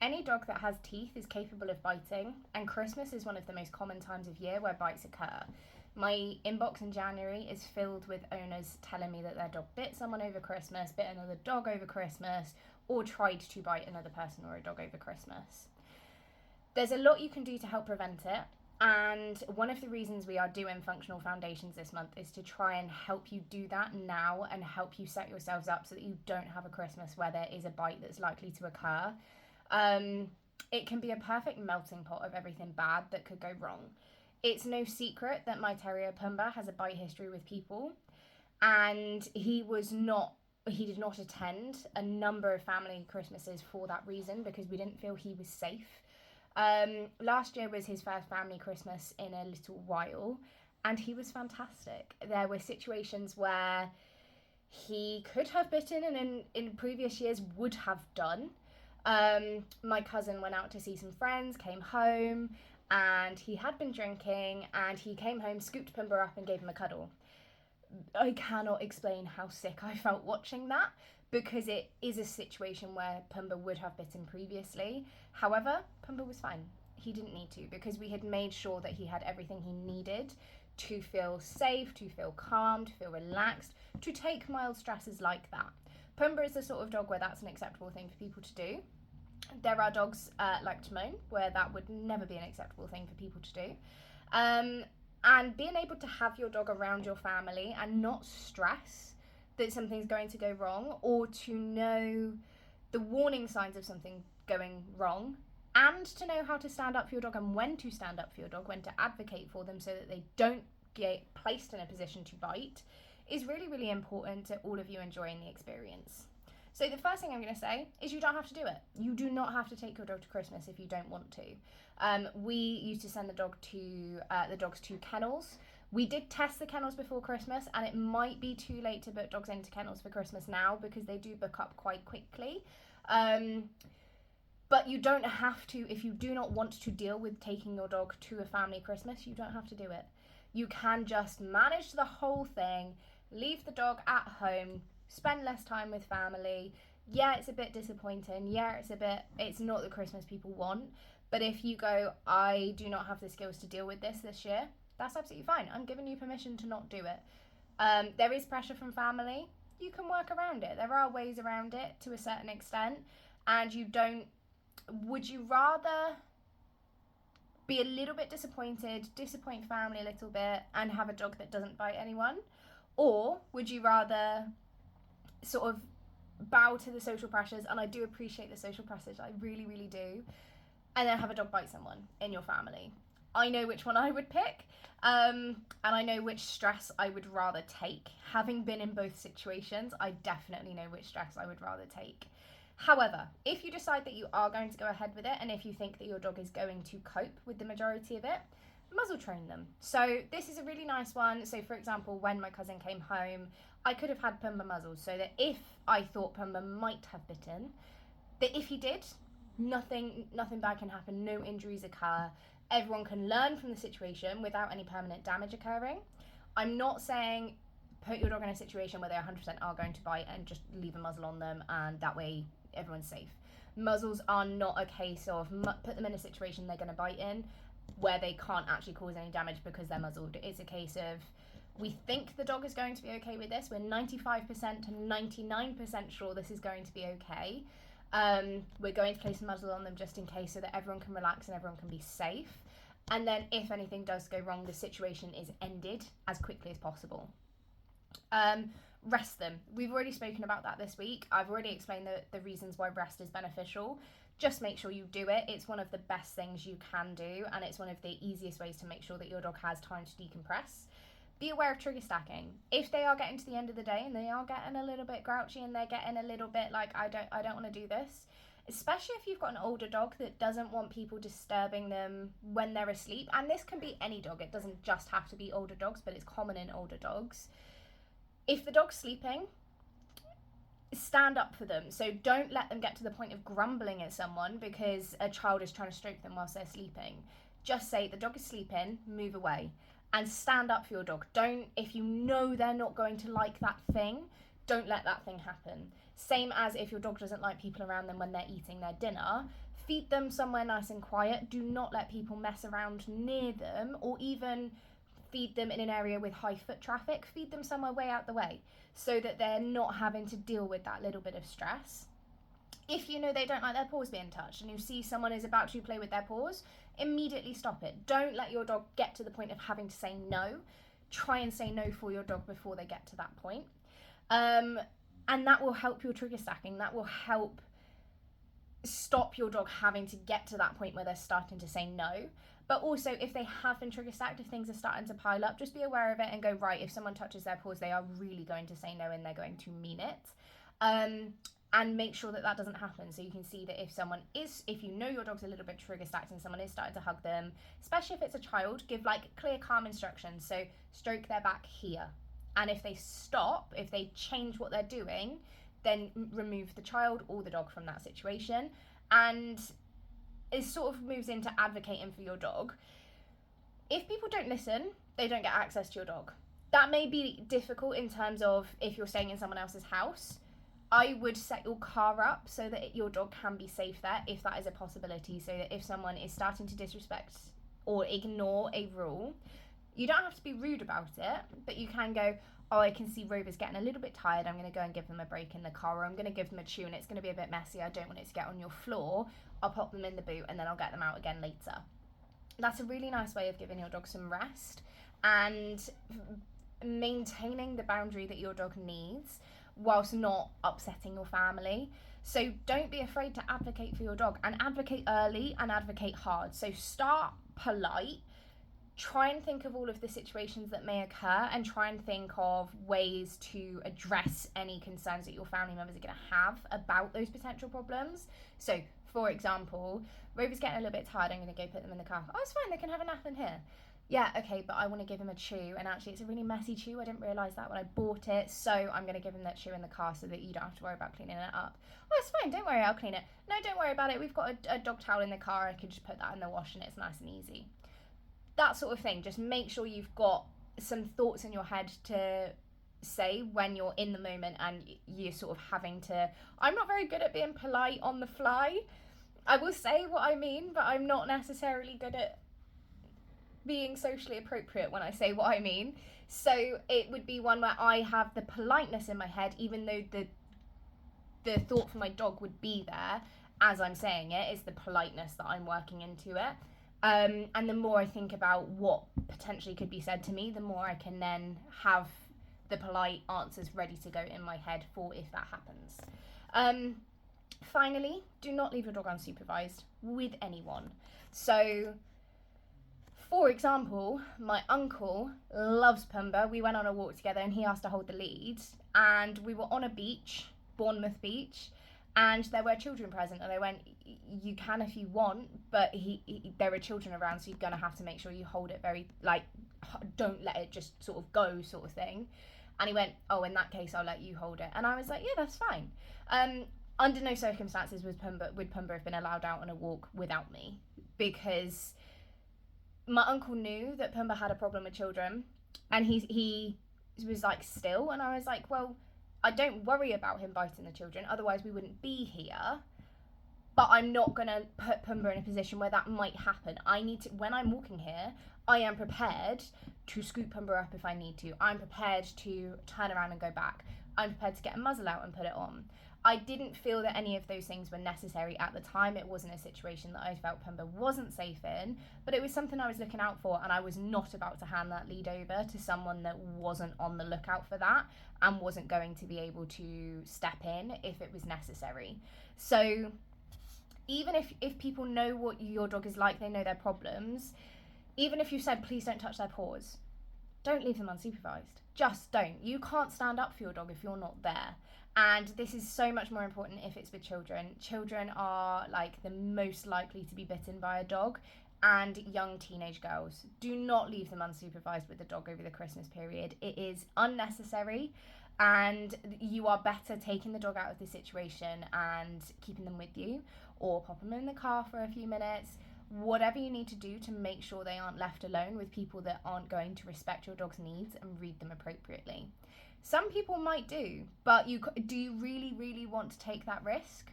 Any dog that has teeth is capable of biting, and Christmas is one of the most common times of year where bites occur. My inbox in January is filled with owners telling me that their dog bit someone over Christmas, bit another dog over Christmas, or tried to bite another person or a dog over Christmas. There's a lot you can do to help prevent it. And one of the reasons we are doing functional foundations this month is to try and help you do that now and help you set yourselves up so that you don't have a Christmas where there is a bite that's likely to occur. It can be a perfect melting pot of everything bad that could go wrong. It's no secret that my terrier Pumba has a bite history with people, and he did not attend a number of family Christmases for that reason because we didn't feel he was safe. Last year was his first family Christmas in a little while, and he was fantastic. There were situations where he could have bitten and in previous years would have done. My cousin went out to see some friends, came home, and he had been drinking, and he came home, scooped Pumba up and gave him a cuddle. I cannot explain how sick I felt watching that because it is a situation where Pumba would have bitten previously. However, Pumba was fine. He didn't need to because we had made sure that he had everything he needed to feel safe, to feel calm, to feel relaxed, to take mild stresses like that. Pumba is the sort of dog where that's an acceptable thing for people to do. There are dogs like Timon where that would never be an acceptable thing for people to do. And being able to have your dog around your family and not stress that something's going to go wrong, or to know the warning signs of something going wrong, and to know how to stand up for your dog and when to stand up for your dog, when to advocate for them so that they don't get placed in a position to bite, is really, really important to all of you enjoying the experience. So the first thing I'm going to say is you don't have to do it. You do not have to take your dog to Christmas if you don't want to. We used to send the dogs to kennels. We did test the kennels before Christmas, and it might be too late to book dogs into kennels for Christmas now because they do book up quite quickly. But you don't have to, if you do not want to deal with taking your dog to a family Christmas, you don't have to do it. You can just manage the whole thing, leave the dog at home, spend less time with family. Yeah, it's a bit disappointing. Yeah, it's not the Christmas people want. But if you go, I do not have the skills to deal with this year, that's absolutely fine. I'm giving you permission to not do it. There is pressure from family. You can work around it. There are ways around it to a certain extent. And would you rather be a little bit disappointed, disappoint family a little bit, and have a dog that doesn't bite anyone? Or would you rather sort of bow to the social pressures, and I do appreciate the social pressures, I really, really do, and then have a dog bite someone in your family? I know which one I would pick, and I know which stress I would rather take. Having been in both situations, I definitely know which stress I would rather take. However, if you decide that you are going to go ahead with it, and if you think that your dog is going to cope with the majority of it, muzzle train them. So this is a really nice one. So for example, when my cousin came home, I could have had Pumba muzzled so that if I thought Pumba might have bitten, that if he did, nothing bad can happen, no injuries occur. Everyone can learn from the situation without any permanent damage occurring. I'm not saying put your dog in a situation where they 100% are going to bite and just leave a muzzle on them and that way everyone's safe. Muzzles are not a case of put them in a situation they're going to bite in where they can't actually cause any damage because they're muzzled. It's a case of we think the dog is going to be okay with this. We're 95% to 99% sure this is going to be okay. We're going to place a muzzle on them just in case so that everyone can relax and everyone can be safe. And then if anything does go wrong, the situation is ended as quickly as possible. Rest them. We've already spoken about that this week. I've already explained the reasons why rest is beneficial. Just make sure you do it. It's one of the best things you can do, and it's one of the easiest ways to make sure that your dog has time to decompress. Be aware of trigger stacking. If they are getting to the end of the day and they are getting a little bit grouchy and they're getting a little bit like, I don't want to do this, especially if you've got an older dog that doesn't want people disturbing them when they're asleep, and this can be any dog, it doesn't just have to be older dogs, but it's common in older dogs. If the dog's sleeping, stand up for them. So don't let them get to the point of grumbling at someone because a child is trying to stroke them whilst they're sleeping. Just say the dog is sleeping, move away, and stand up for your dog. Don't, if you know they're not going to like that thing, don't let that thing happen. Same as if your dog doesn't like people around them when they're eating their dinner, feed them somewhere nice and quiet. Do not let people mess around near them, or even feed them in an area with high foot traffic. Feed them somewhere way out the way so that they're not having to deal with that little bit of stress. If you know they don't like their paws being touched and you see someone is about to play with their paws, immediately stop it. Don't let your dog get to the point of having to say no. Try and say no for your dog before they get to that point. And that will help your trigger stacking. That will help stop your dog having to get to that point where they're starting to say no. But also, if they have been trigger stacked, if things are starting to pile up, just be aware of it and go, right, if someone touches their paws, they are really going to say no and they're going to mean it. And make sure that doesn't happen. So you can see that if you know your dog's a little bit trigger stacked and someone is starting to hug them, especially if it's a child, give like clear, calm instructions. So stroke their back here. And if they stop, if they change what they're doing, then remove the child or the dog from that situation. And it sort of moves into advocating for your dog. If people don't listen, they don't get access to your dog. That may be difficult in terms of if you're staying in someone else's house. I would set your car up so that your dog can be safe there, if that is a possibility, so that if someone is starting to disrespect or ignore a rule, you don't have to be rude about it, but you can go, oh, I can see Rover's getting a little bit tired, I'm going to go and give them a break in the car, or I'm going to give them a chew and it's going to be a bit messy, I don't want it to get on your floor, I'll pop them in the boot and then I'll get them out again later. That's a really nice way of giving your dog some rest and maintaining the boundary that your dog needs whilst not upsetting your family. So don't be afraid to advocate for your dog, and advocate early and advocate hard. So start polite, try and think of all of the situations that may occur and try and think of ways to address any concerns that your family members are going to have about those potential problems. So for example, Rover's getting a little bit tired, I'm going to go put them in the car. Oh, it's fine, they can have a nap in here. Yeah, okay, but I want to give him a chew, and actually it's a really messy chew. I didn't realise that when I bought it, so I'm going to give him that chew in the car so that you don't have to worry about cleaning it up. Oh, it's fine, don't worry, I'll clean it. No, don't worry about it, we've got a dog towel in the car, I can just put that in the wash and it's nice and easy. That sort of thing, just make sure you've got some thoughts in your head to say when you're in the moment and you're sort of having to... I'm not very good at being polite on the fly. I will say what I mean, but I'm not necessarily good at being socially appropriate when I say what I mean. So it would be one where I have the politeness in my head, even though the thought for my dog would be there as I'm saying it. It's the politeness that I'm working into it. And the more I think about what potentially could be said to me, the more I can then have the polite answers ready to go in my head for if that happens. Finally, do not leave your dog unsupervised with anyone. So, for example, my uncle loves Pumbaa. We went on a walk together and he asked to hold the lead, and we were on a beach, Bournemouth Beach, and there were children present, and I went, you can if you want, but there are children around, so you're going to have to make sure you hold it very, like, don't let it just sort of go sort of thing. And he went, oh, in that case, I'll let you hold it. And I was like, yeah, that's fine. Under no circumstances would Pumbaa have been allowed out on a walk without me, because my uncle knew that Pumbaa had a problem with children, and he was like, still, and I was like, well, I don't worry about him biting the children, otherwise we wouldn't be here, but I'm not going to put Pumbaa in a position where that might happen. I need to, when I'm walking here, I am prepared to scoop Pumbaa up if I need to. I'm prepared to turn around and go back. I'm prepared to get a muzzle out and put it on. I didn't feel that any of those things were necessary at the time. It wasn't a situation that I felt Pumbaa wasn't safe in, but it was something I was looking out for, and I was not about to hand that lead over to someone that wasn't on the lookout for that and wasn't going to be able to step in if it was necessary. So even if people know what your dog is like, they know their problems, even if you said, please don't touch their paws, don't leave them unsupervised. Just don't. You can't stand up for your dog if you're not there. And this is so much more important if it's with children. Children are like the most likely to be bitten by a dog, and young teenage girls. Do not leave them unsupervised with a dog over the Christmas period. It is unnecessary, and you are better taking the dog out of the situation and keeping them with you, or pop them in the car for a few minutes. Whatever you need to do to make sure they aren't left alone with people that aren't going to respect your dog's needs and read them appropriately. Some people might do, but do you really, really want to take that risk?